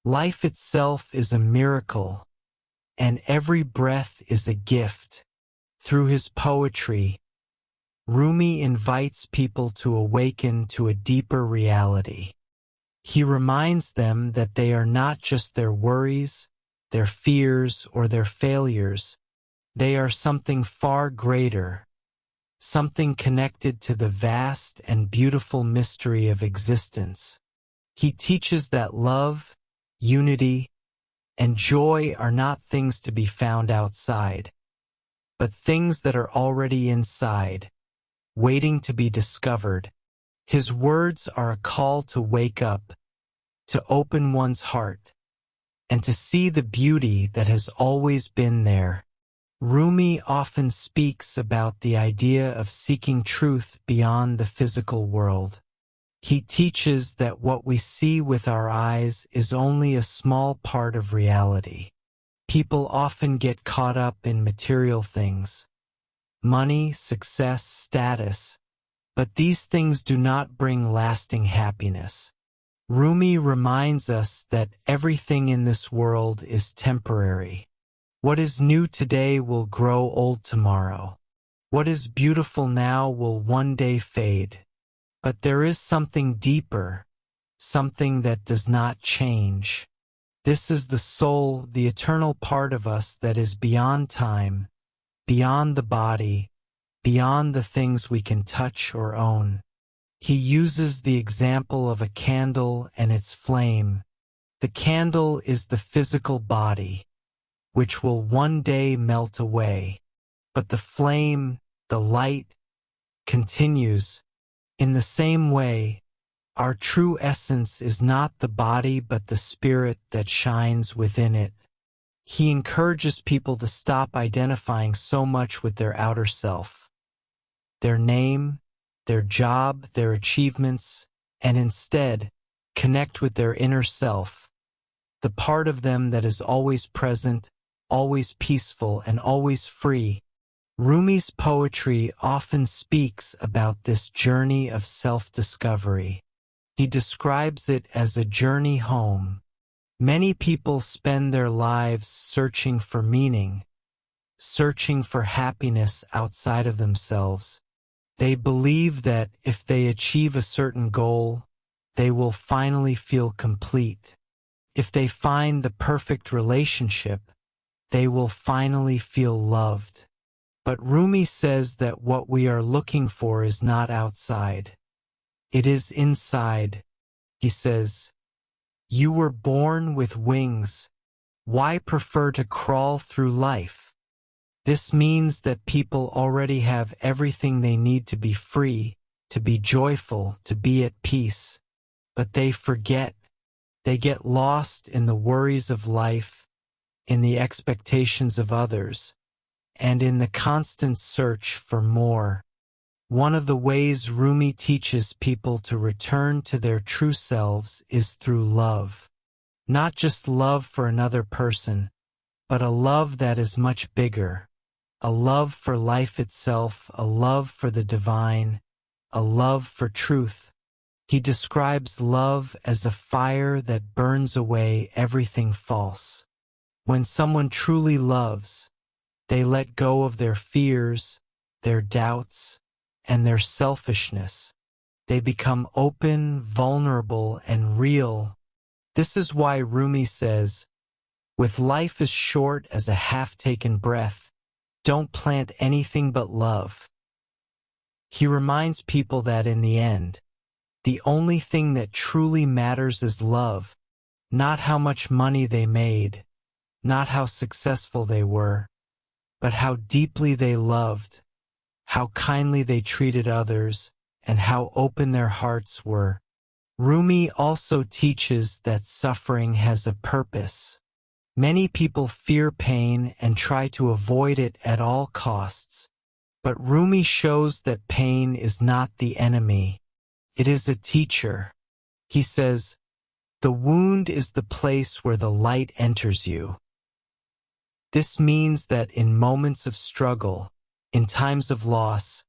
Life itself is a miracle, and every breath is a gift. Through his poetry, Rumi invites people to awaken to a deeper reality. He reminds them that they are not just their worries, their fears, or their failures. They are something far greater, something connected to the vast and beautiful mystery of existence. He teaches that love, unity, and joy are not things to be found outside, but things that are already inside, waiting to be discovered. His words are a call to wake up, to open one's heart, and to see the beauty that has always been there. Rumi often speaks about the idea of seeking truth beyond the physical world. He teaches that what we see with our eyes is only a small part of reality. People often get caught up in material things, money, success, status, but these things do not bring lasting happiness. Rumi reminds us that everything in this world is temporary. What is new today will grow old tomorrow. What is beautiful now will one day fade. But there is something deeper, something that does not change. This is the soul, the eternal part of us that is beyond time, beyond the body, beyond the things we can touch or own. He uses the example of a candle and its flame. The candle is the physical body, which will one day melt away. But the flame, the light, continues. In the same way, our true essence is not the body but the spirit that shines within it. He encourages people to stop identifying so much with their outer self, their name, their job, their achievements, and instead connect with their inner self, the part of them that is always present, always peaceful, and always free. Rumi's poetry often speaks about this journey of self-discovery. He describes it as a journey home. Many people spend their lives searching for meaning, searching for happiness outside of themselves. They believe that if they achieve a certain goal, they will finally feel complete. If they find the perfect relationship, they will finally feel loved. But Rumi says that what we are looking for is not outside. It is inside. He says, "You were born with wings. Why prefer to crawl through life?" This means that people already have everything they need to be free, to be joyful, to be at peace. But they forget. They get lost in the worries of life, in the expectations of others, and in the constant search for more. One of the ways Rumi teaches people to return to their true selves is through love. Not just love for another person, but a love that is much bigger. A love for life itself, a love for the divine, a love for truth. He describes love as a fire that burns away everything false. When someone truly loves, they let go of their fears, their doubts, and their selfishness. They become open, vulnerable, and real. This is why Rumi says, "With life as short as a half-taken breath, don't plant anything but love." He reminds people that in the end, the only thing that truly matters is love, not how much money they made, not how successful they were, but how deeply they loved, how kindly they treated others, and how open their hearts were. Rumi also teaches that suffering has a purpose. Many people fear pain and try to avoid it at all costs. But Rumi shows that pain is not the enemy. It is a teacher. He says, "The wound is the place where the light enters you." This means that in moments of struggle, in times of loss,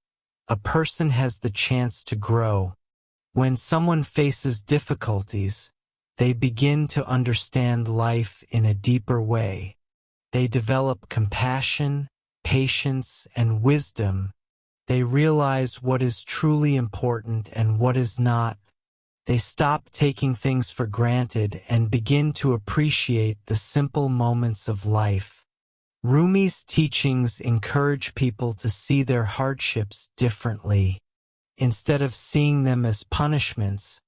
a person has the chance to grow. When someone faces difficulties, they begin to understand life in a deeper way. They develop compassion, patience, and wisdom. They realize what is truly important and what is not. They stop taking things for granted and begin to appreciate the simple moments of life. Rumi's teachings encourage people to see their hardships differently. Instead of seeing them as punishments,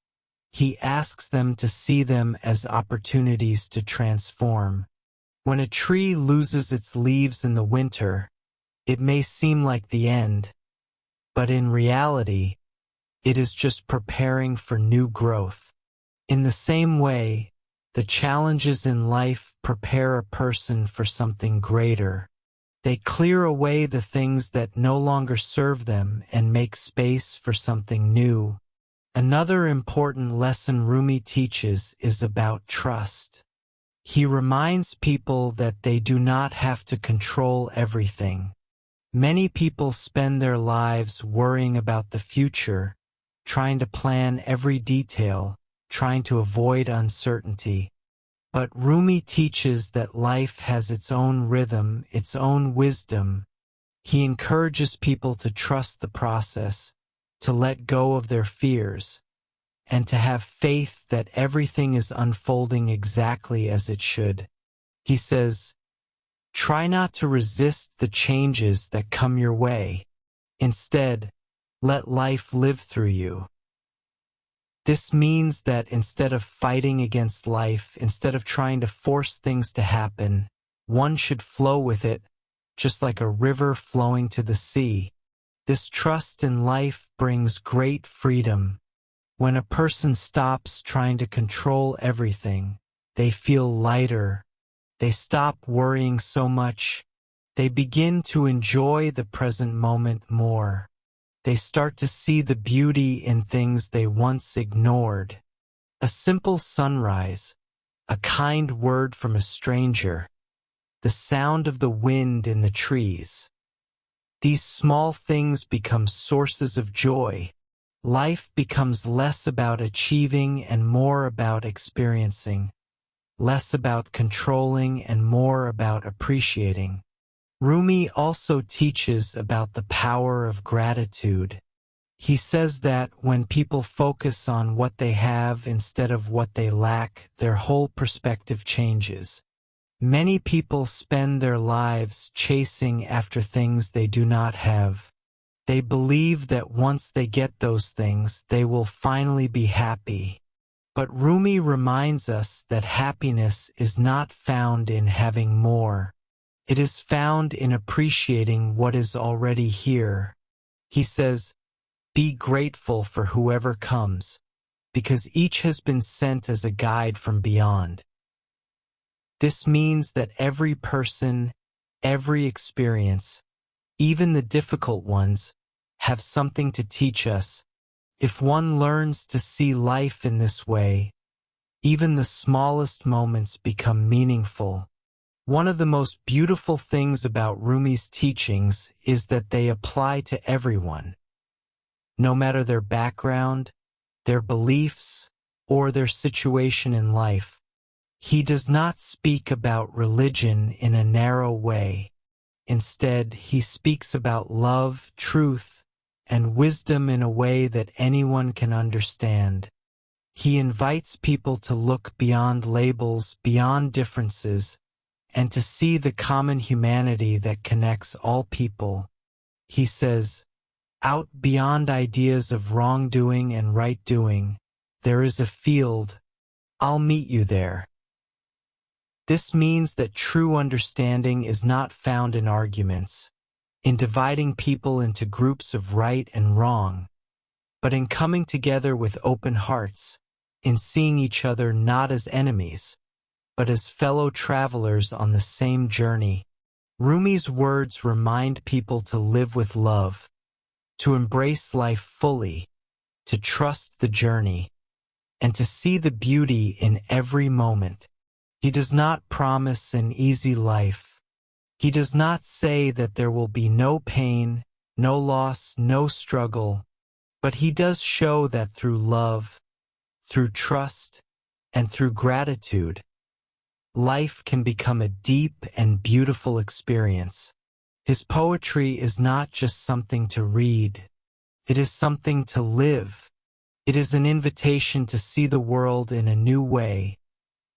he asks them to see them as opportunities to transform. When a tree loses its leaves in the winter, it may seem like the end, but in reality, it is just preparing for new growth. In the same way, the challenges in life prepare a person for something greater. They clear away the things that no longer serve them and make space for something new. Another important lesson Rumi teaches is about trust. He reminds people that they do not have to control everything. Many people spend their lives worrying about the future, trying to plan every detail, trying to avoid uncertainty. But Rumi teaches that life has its own rhythm, its own wisdom. He encourages people to trust the process, to let go of their fears, and to have faith that everything is unfolding exactly as it should. He says, "Try not to resist the changes that come your way. Instead, let life live through you." This means that instead of fighting against life, instead of trying to force things to happen, one should flow with it, just like a river flowing to the sea. This trust in life brings great freedom. When a person stops trying to control everything, they feel lighter. They stop worrying so much. They begin to enjoy the present moment more. They start to see the beauty in things they once ignored. A simple sunrise, a kind word from a stranger, the sound of the wind in the trees. These small things become sources of joy. Life becomes less about achieving and more about experiencing, less about controlling and more about appreciating. Rumi also teaches about the power of gratitude. He says that when people focus on what they have instead of what they lack, their whole perspective changes. Many people spend their lives chasing after things they do not have. They believe that once they get those things, they will finally be happy. But Rumi reminds us that happiness is not found in having more. It is found in appreciating what is already here. He says, "Be grateful for whoever comes, because each has been sent as a guide from beyond." This means that every person, every experience, even the difficult ones, have something to teach us. If one learns to see life in this way, even the smallest moments become meaningful. One of the most beautiful things about Rumi's teachings is that they apply to everyone. No matter their background, their beliefs, or their situation in life, he does not speak about religion in a narrow way. Instead, he speaks about love, truth, and wisdom in a way that anyone can understand. He invites people to look beyond labels, beyond differences, and to see the common humanity that connects all people. He says, out beyond ideas of wrongdoing and right doing, there is a field. I'll meet you there. This means that true understanding is not found in arguments, in dividing people into groups of right and wrong, but in coming together with open hearts, in seeing each other not as enemies, but as fellow travelers on the same journey. Rumi's words remind people to live with love, to embrace life fully, to trust the journey, and to see the beauty in every moment. He does not promise an easy life. He does not say that there will be no pain, no loss, no struggle, but he does show that through love, through trust, and through gratitude, life can become a deep and beautiful experience. His poetry is not just something to read. It is something to live. It is an invitation to see the world in a new way,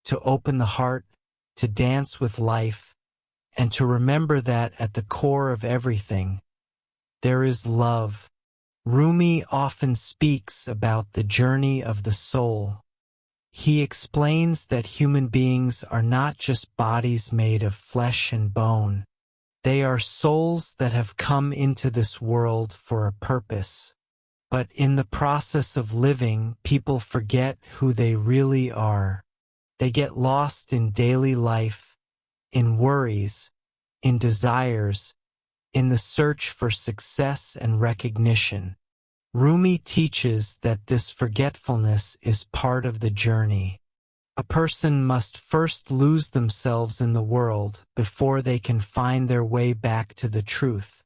to open the heart, to dance with life, and to remember that at the core of everything, there is love. Rumi often speaks about the journey of the soul. He explains that human beings are not just bodies made of flesh and bone. They are souls that have come into this world for a purpose. But in the process of living, people forget who they really are. They get lost in daily life, in worries, in desires, in the search for success and recognition. Rumi teaches that this forgetfulness is part of the journey. A person must first lose themselves in the world before they can find their way back to the truth.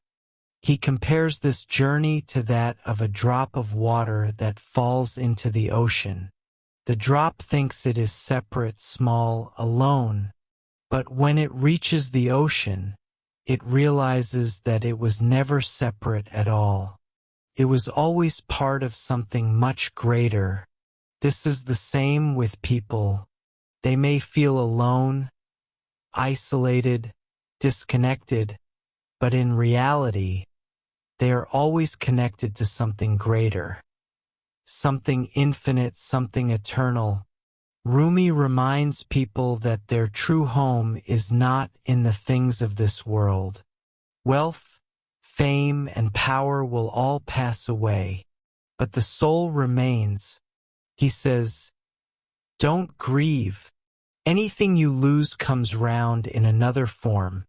He compares this journey to that of a drop of water that falls into the ocean. The drop thinks it is separate, small, alone, but when it reaches the ocean, it realizes that it was never separate at all. It was always part of something much greater. This is the same with people. They may feel alone, isolated, disconnected, but in reality, they are always connected to something greater, something infinite, something eternal. Rumi reminds people that their true home is not in the things of this world. Wealth, fame, and power will all pass away, but the soul remains. He says, don't grieve. Anything you lose comes round in another form.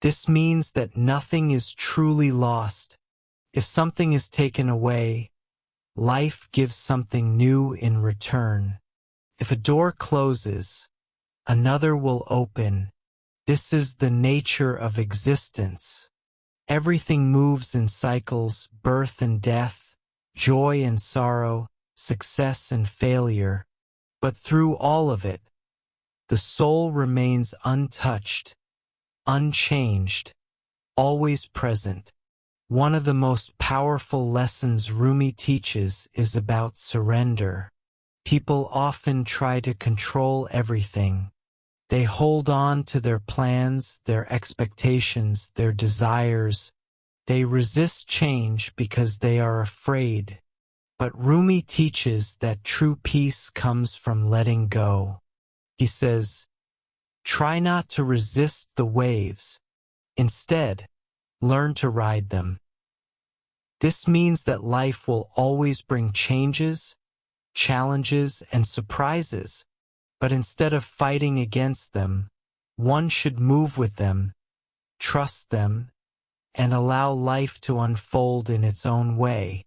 This means that nothing is truly lost. If something is taken away, life gives something new in return. If a door closes, another will open. This is the nature of existence. Everything moves in cycles, birth and death, joy and sorrow, success and failure. But through all of it, the soul remains untouched, unchanged, always present. One of the most powerful lessons Rumi teaches is about surrender. People often try to control everything. They hold on to their plans, their expectations, their desires. They resist change because they are afraid. But Rumi teaches that true peace comes from letting go. He says, try not to resist the waves. Instead, learn to ride them. This means that life will always bring changes, challenges, and surprises, but instead of fighting against them, one should move with them, trust them, and allow life to unfold in its own way.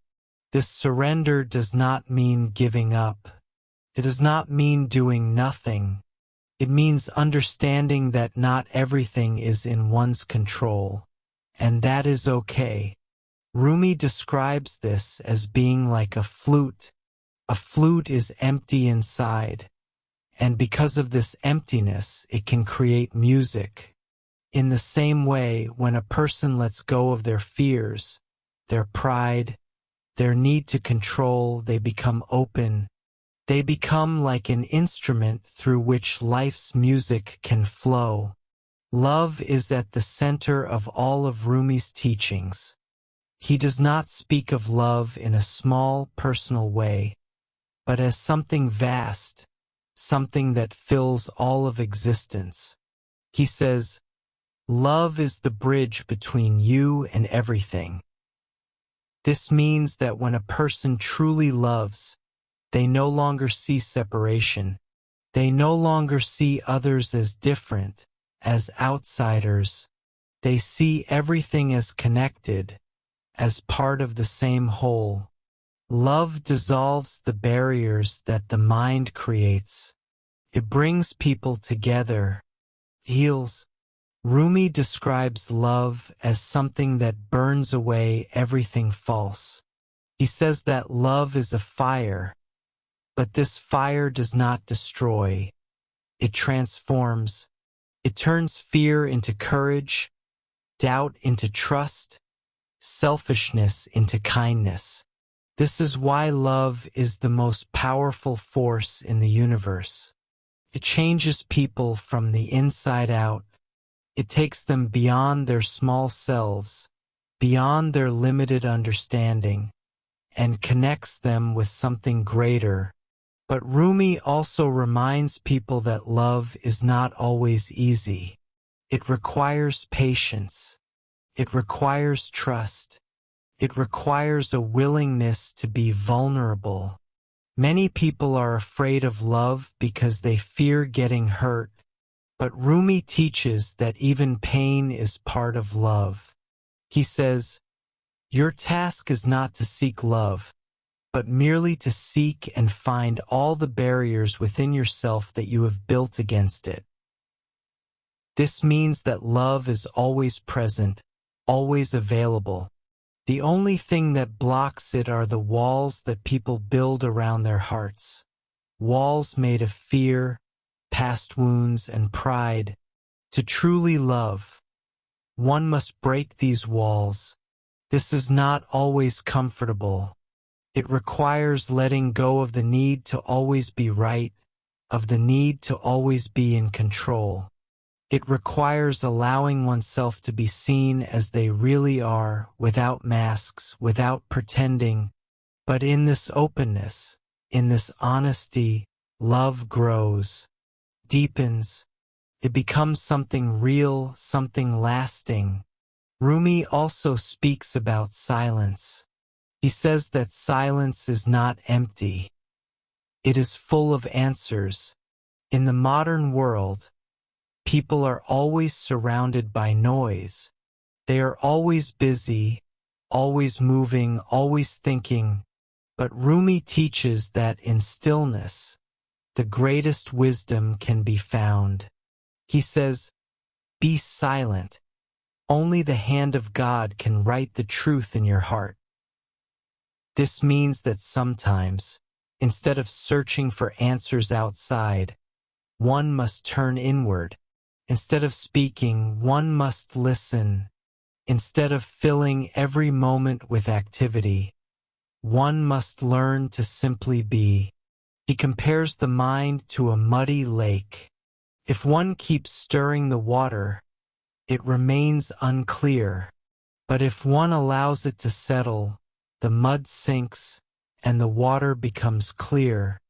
This surrender does not mean giving up. It does not mean doing nothing. It means understanding that not everything is in one's control, and that is okay. Rumi describes this as being like a flute. A flute is empty inside, and because of this emptiness, it can create music. In the same way, when a person lets go of their fears, their pride, their need to control, they become open. They become like an instrument through which life's music can flow. Love is at the center of all of Rumi's teachings. He does not speak of love in a small, personal way, but as something vast, something that fills all of existence. He says, "Love is the bridge between you and everything." This means that when a person truly loves, they no longer see separation. They no longer see others as different, as outsiders. They see everything as connected, as part of the same whole. Love dissolves the barriers that the mind creates. It brings people together, heals. Rumi describes love as something that burns away everything false. He says that love is a fire, but this fire does not destroy. It transforms. It turns fear into courage, doubt into trust, selfishness into kindness. This is why love is the most powerful force in the universe. It changes people from the inside out. It takes them beyond their small selves, beyond their limited understanding, and connects them with something greater. But Rumi also reminds people that love is not always easy. It requires patience. It requires trust. It requires a willingness to be vulnerable. Many people are afraid of love because they fear getting hurt, but Rumi teaches that even pain is part of love. He says, "Your task is not to seek love, but merely to seek and find all the barriers within yourself that you have built against it." This means that love is always present, always available. The only thing that blocks it are the walls that people build around their hearts. Walls made of fear, past wounds, and pride. To truly love, one must break these walls. This is not always comfortable. It requires letting go of the need to always be right, of the need to always be in control. It requires allowing oneself to be seen as they really are, without masks, without pretending. But in this openness, in this honesty, love grows, deepens. It becomes something real, something lasting. Rumi also speaks about silence. He says that silence is not empty. It is full of answers. In the modern world, people are always surrounded by noise. They are always busy, always moving, always thinking. But Rumi teaches that in stillness, the greatest wisdom can be found. He says, "Be silent. Only the hand of God can write the truth in your heart." This means that sometimes, instead of searching for answers outside, one must turn inward. Instead of speaking, one must listen. Instead of filling every moment with activity, one must learn to simply be. He compares the mind to a muddy lake. If one keeps stirring the water, it remains unclear. But if one allows it to settle, the mud sinks and the water becomes clear.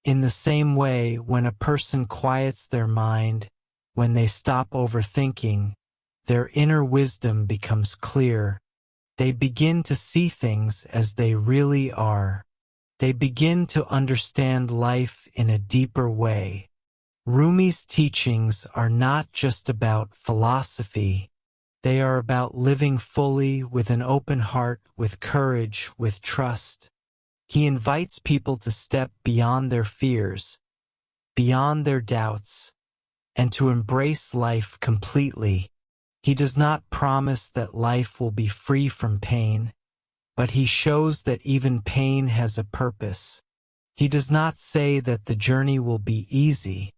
In the same way, when a person quiets their mind, when they stop overthinking, their inner wisdom becomes clear. They begin to see things as they really are. They begin to understand life in a deeper way. Rumi's teachings are not just about philosophy. They are about living fully with an open heart, with courage, with trust. He invites people to step beyond their fears, beyond their doubts, and to embrace life completely. He does not promise that life will be free from pain, but he shows that even pain has a purpose. He does not say that the journey will be easy,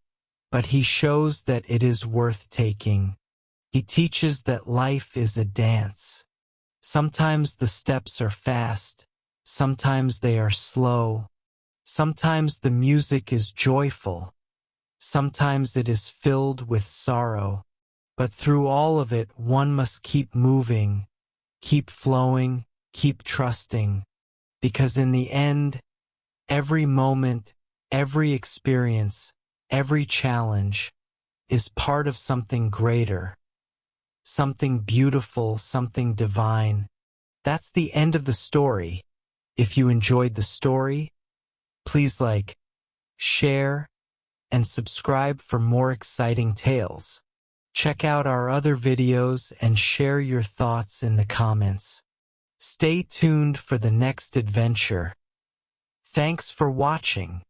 but he shows that it is worth taking. He teaches that life is a dance. Sometimes the steps are fast, sometimes they are slow, sometimes the music is joyful, sometimes it is filled with sorrow. But through all of it, one must keep moving, keep flowing, keep trusting, because in the end, every moment, every experience, every challenge is part of something greater, something beautiful, something divine. That's the end of the story. If you enjoyed the story, please like, share, and subscribe for more exciting tales. Check out our other videos and share your thoughts in the comments. Stay tuned for the next adventure. Thanks for watching.